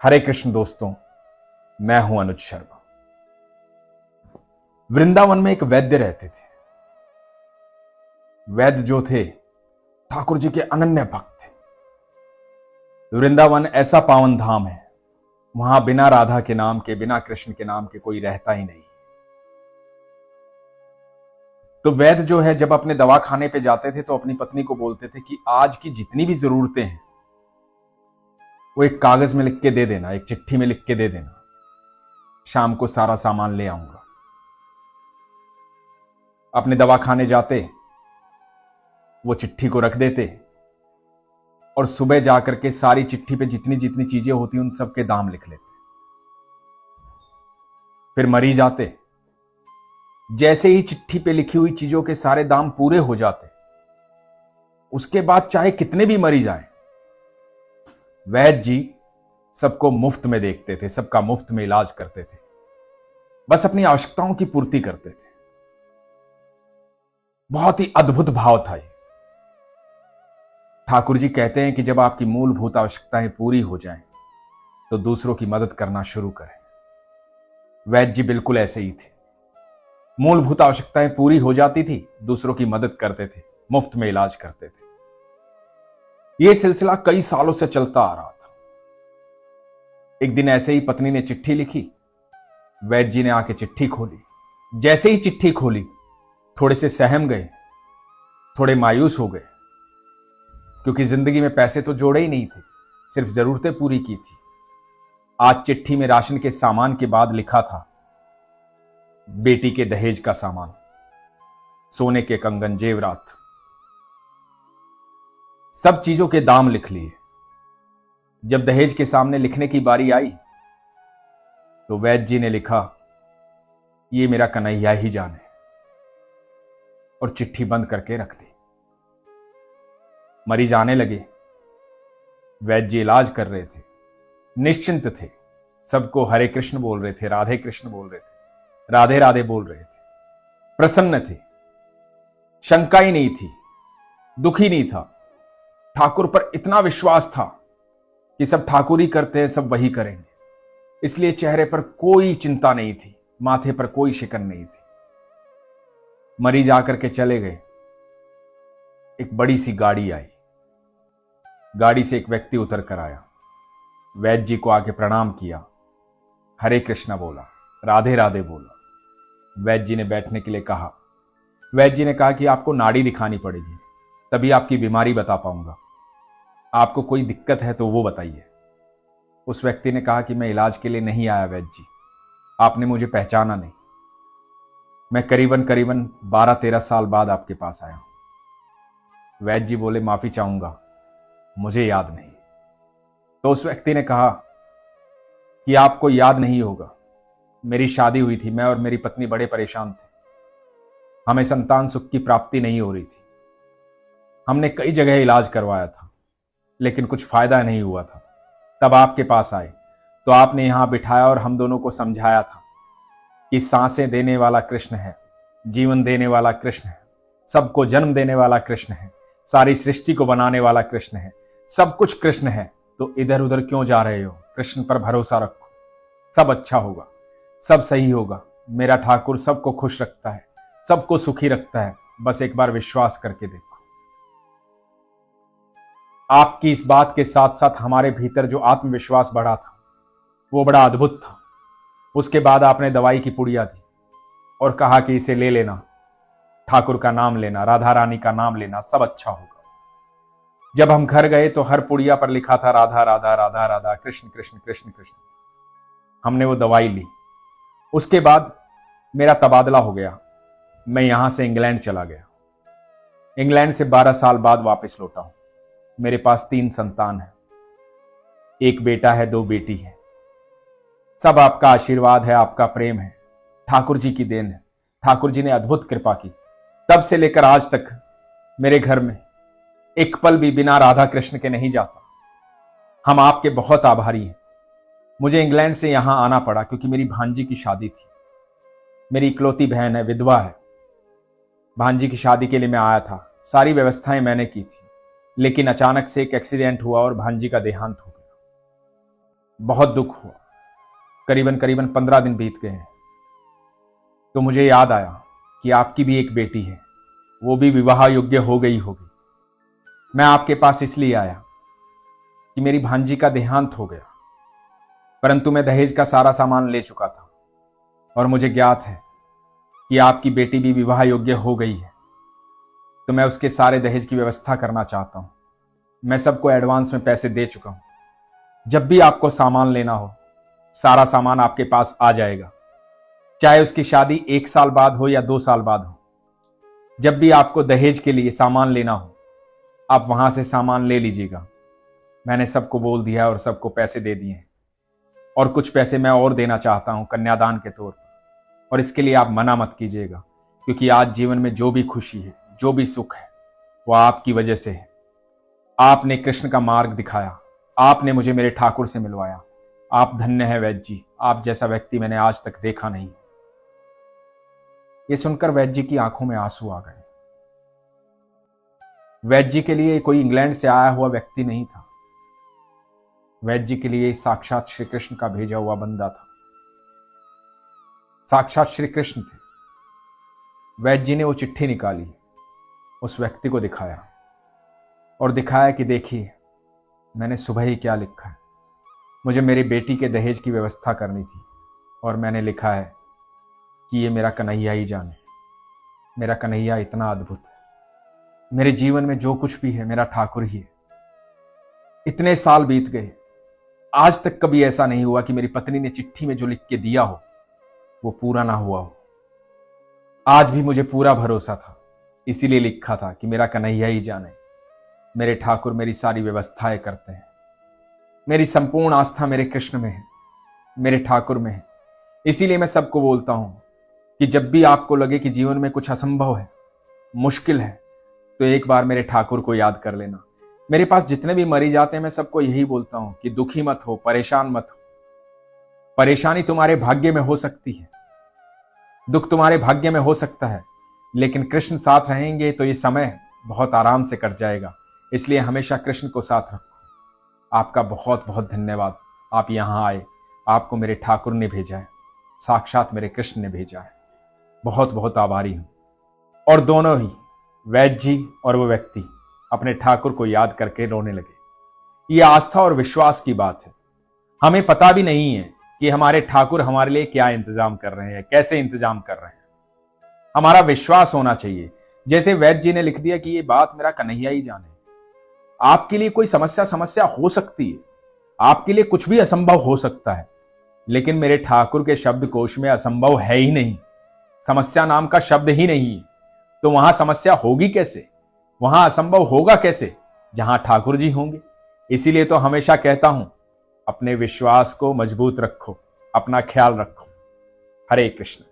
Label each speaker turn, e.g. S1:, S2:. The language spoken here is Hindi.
S1: हरे कृष्ण दोस्तों, मैं हूं अनुज शर्मा। वृंदावन में एक वैद्य रहते थे। वैद्य जो थे ठाकुर जी के अनन्य भक्त थे। वृंदावन ऐसा पावन धाम है, वहां बिना राधा के नाम के, बिना कृष्ण के नाम के कोई रहता ही नहीं। तो वैद्य जो है जब अपने दवा खाने पे जाते थे तो अपनी पत्नी को बोलते थे कि आज की जितनी भी जरूरतें हैं वो एक कागज में लिख के दे देना, एक चिट्ठी में लिख के दे देना, शाम को सारा सामान ले आऊंगा। अपने दवा खाने जाते, वो चिट्ठी को रख देते और सुबह जाकर के सारी चिट्ठी पे जितनी जितनी चीजें होती उन सब के दाम लिख लेते। फिर मरीज आते, जैसे ही चिट्ठी पे लिखी हुई चीजों के सारे दाम पूरे हो जाते, उसके बाद चाहे कितने भी मरीज आए, वैद्य जी सबको मुफ्त में देखते थे, सबका मुफ्त में इलाज करते थे, बस अपनी आवश्यकताओं की पूर्ति करते थे। बहुत ही अद्भुत भाव था ये। ठाकुर जी कहते हैं कि जब आपकी मूलभूत आवश्यकताएं पूरी हो जाएं, तो दूसरों की मदद करना शुरू करें। वैद्य जी बिल्कुल ऐसे ही थे। मूलभूत आवश्यकताएं पूरी हो जाती थी, दूसरों की मदद करते थे, मुफ्त में इलाज करते थे। यह सिलसिला कई सालों से चलता आ रहा था। एक दिन ऐसे ही पत्नी ने चिट्ठी लिखी, वैद्य जी ने आके चिट्ठी खोली। जैसे ही चिट्ठी खोली, थोड़े से सहम गए, थोड़े मायूस हो गए, क्योंकि जिंदगी में पैसे तो जोड़े ही नहीं थे, सिर्फ जरूरतें पूरी की थी। आज चिट्ठी में राशन के सामान के बाद लिखा था बेटी के दहेज का सामान, सोने के कंगन, जेवरात, सब चीजों के दाम लिख लिए। जब दहेज के सामने लिखने की बारी आई तो वैद्य जी ने लिखा, ये मेरा कन्हैया ही जाने, और चिट्ठी बंद करके रख दी। मरीज आने लगे, वैद्य जी इलाज कर रहे थे, निश्चिंत थे, सबको हरे कृष्ण बोल रहे थे, राधे कृष्ण बोल रहे थे, राधे राधे बोल रहे थे, प्रसन्न थे, शंका ही नहीं थी, दुखी नहीं था। ठाकुर पर इतना विश्वास था कि सब ठाकुर ही करते हैं, सब वही करेंगे, इसलिए चेहरे पर कोई चिंता नहीं थी, माथे पर कोई शिकन नहीं थी। मरीज आकर के चले गए। एक बड़ी सी गाड़ी आई, गाड़ी से एक व्यक्ति उतर कर आया, वैद्य जी को आके प्रणाम किया, हरे कृष्णा बोला, राधे राधे बोला। वैद्य जी ने बैठने के लिए कहा। वैद्य जी ने कहा कि आपको नाड़ी दिखानी पड़ेगी, तभी आपकी बीमारी बता पाऊंगा, आपको कोई दिक्कत है तो वो बताइए। उस व्यक्ति ने कहा कि मैं इलाज के लिए नहीं आया वैद्य जी, आपने मुझे पहचाना नहीं, मैं करीबन 12-13 साल बाद आपके पास आया हूं। वैद्य जी बोले, माफी चाहूंगा, मुझे याद नहीं। तो उस व्यक्ति ने कहा कि आपको याद नहीं होगा, मेरी शादी हुई थी, मैं और मेरी पत्नी बड़े परेशान थे, हमें संतान सुख की प्राप्ति नहीं हो रही थी, हमने कई जगह इलाज करवाया था लेकिन कुछ फायदा नहीं हुआ था। तब आपके पास आए तो आपने यहां बिठाया और हम दोनों को समझाया था कि सांसें देने वाला कृष्ण है, जीवन देने वाला कृष्ण है, सबको जन्म देने वाला कृष्ण है, सारी सृष्टि को बनाने वाला कृष्ण है, सब कुछ कृष्ण है, तो इधर उधर क्यों जा रहे हो, कृष्ण पर भरोसा रखो, सब अच्छा होगा, सब सही होगा। मेरा ठाकुर सबको खुश रखता है, सबको सुखी रखता है, बस एक बार विश्वास करके देखो। आपकी इस बात के साथ साथ हमारे भीतर जो आत्मविश्वास बढ़ा था वो बड़ा अद्भुत था। उसके बाद आपने दवाई की पुड़िया दी और कहा कि इसे ले लेना, ठाकुर का नाम लेना, राधा रानी का नाम लेना, सब अच्छा होगा। जब हम घर गए तो हर पुड़िया पर लिखा था राधा राधा राधा राधा, कृष्ण कृष्ण कृष्ण कृष्ण। हमने वो दवाई ली। उसके बाद मेरा तबादला हो गया, मैं यहां से इंग्लैंड चला गया। इंग्लैंड से 12 साल बाद वापस लौटा हूं। मेरे पास 3 संतान है, एक बेटा है, 2 बेटी है। सब आपका आशीर्वाद है, आपका प्रेम है, ठाकुर जी की देन है। ठाकुर जी ने अद्भुत कृपा की। तब से लेकर आज तक मेरे घर में एक पल भी बिना राधा कृष्ण के नहीं जाता। हम आपके बहुत आभारी हैं। मुझे इंग्लैंड से यहां आना पड़ा क्योंकि मेरी भांजी की शादी थी। मेरी इकलौती बहन है, विधवा है। भांजी की शादी के लिए मैं आया था, सारी व्यवस्थाएं मैंने की थी, लेकिन अचानक से एक एक्सीडेंट हुआ और भांजी का देहांत हो गया। बहुत दुख हुआ। करीबन करीबन 15 दिन बीत गए हैं। तो मुझे याद आया कि आपकी भी एक बेटी है, वो भी विवाह योग्य हो गई होगी। मैं आपके पास इसलिए आया कि मेरी भांजी का देहांत हो गया, परंतु मैं दहेज का सारा सामान ले चुका था और मुझे ज्ञात है कि आपकी बेटी भी विवाह योग्य हो गई है। तो मैं उसके सारे दहेज की व्यवस्था करना चाहता हूं। मैं सबको एडवांस में पैसे दे चुका हूं। जब भी आपको सामान लेना हो, सारा सामान आपके पास आ जाएगा, चाहे उसकी शादी 1 साल बाद हो या 2 साल बाद हो। जब भी आपको दहेज के लिए सामान लेना हो, आप वहां से सामान ले लीजिएगा। मैंने सबको बोल दिया और सबको पैसे दे दिए हैं, और कुछ पैसे मैं और देना चाहता हूं कन्यादान के तौर पर। और इसके लिए आप मना मत कीजिएगा, क्योंकि आज जीवन में जो भी खुशी है, जो भी सुख है, वह आपकी वजह से है। आपने कृष्ण का मार्ग दिखाया, आपने मुझे मेरे ठाकुर से मिलवाया। आप धन्य हैं वैद्य जी, आप जैसा व्यक्ति मैंने आज तक देखा नहीं। ये सुनकर वैद्य जी की आंखों में आंसू आ गए। वैद्य जी के लिए कोई इंग्लैंड से आया हुआ व्यक्ति नहीं था। वैद्य जी के लिए साक्षात श्री कृष्ण का भेजा हुआ बंदा था। साक्षात श्री कृष्ण थे। वैद्य जी ने वो चिट्ठी निकाली, उस व्यक्ति को दिखाया और दिखाया कि देखिए, मैंने सुबह ही क्या लिखा है। मुझे मेरी बेटी के दहेज की व्यवस्था करनी थी और मैंने लिखा है कि ये मेरा कन्हैया ही जाने। मेरा कन्हैया इतना अद्भुत है। मेरे जीवन में जो कुछ भी है मेरा ठाकुर ही है। इतने साल बीत गए, आज तक कभी ऐसा नहीं हुआ कि मेरी पत्नी ने चिट्ठी में जो लिख के दिया हो वो पूरा ना हुआ हो। आज भी मुझे पूरा भरोसा था, इसीलिए लिखा था कि मेरा कन्हैया ही जाने। मेरे ठाकुर मेरी सारी व्यवस्थाएं करते हैं। मेरी संपूर्ण आस्था मेरे कृष्ण में है, मेरे ठाकुर में है। इसीलिए मैं सबको बोलता हूं कि जब भी आपको लगे कि जीवन में कुछ असंभव है, मुश्किल है, तो एक बार मेरे ठाकुर को याद कर लेना। मेरे पास जितने भी मरीज आते हैं, मैं सबको यही बोलता हूं कि दुखी मत हो, परेशान मत हो। परेशानी तुम्हारे भाग्य में हो सकती है, दुख तुम्हारे भाग्य में हो सकता है, लेकिन कृष्ण साथ रहेंगे तो ये समय बहुत आराम से कट जाएगा। इसलिए हमेशा कृष्ण को साथ रखो। आपका बहुत बहुत धन्यवाद, आप यहां आए। आपको मेरे ठाकुर ने भेजा है, साक्षात मेरे कृष्ण ने भेजा है। बहुत बहुत आभारी हूं। और दोनों ही, वैद्य जी और वो व्यक्ति, अपने ठाकुर को याद करके रोने लगे। ये आस्था और विश्वास की बात है। हमें पता भी नहीं है कि हमारे ठाकुर हमारे लिए क्या इंतजाम कर रहे हैं, कैसे इंतजाम कर रहे हैं। हमारा विश्वास होना चाहिए। जैसे वैद्य जी ने लिख दिया कि ये बात मेरा कन्हैया ही जाने। आपके लिए कोई समस्या हो सकती है, आपके लिए कुछ भी असंभव हो सकता है, लेकिन मेरे ठाकुर के शब्दकोश में असंभव है ही नहीं। समस्या नाम का शब्द ही नहीं है, तो वहां समस्या होगी कैसे, वहां असंभव होगा कैसे, जहां ठाकुर जी होंगे। इसीलिए तो हमेशा कहता हूं, अपने विश्वास को मजबूत रखो, अपना ख्याल रखो। हरे कृष्ण।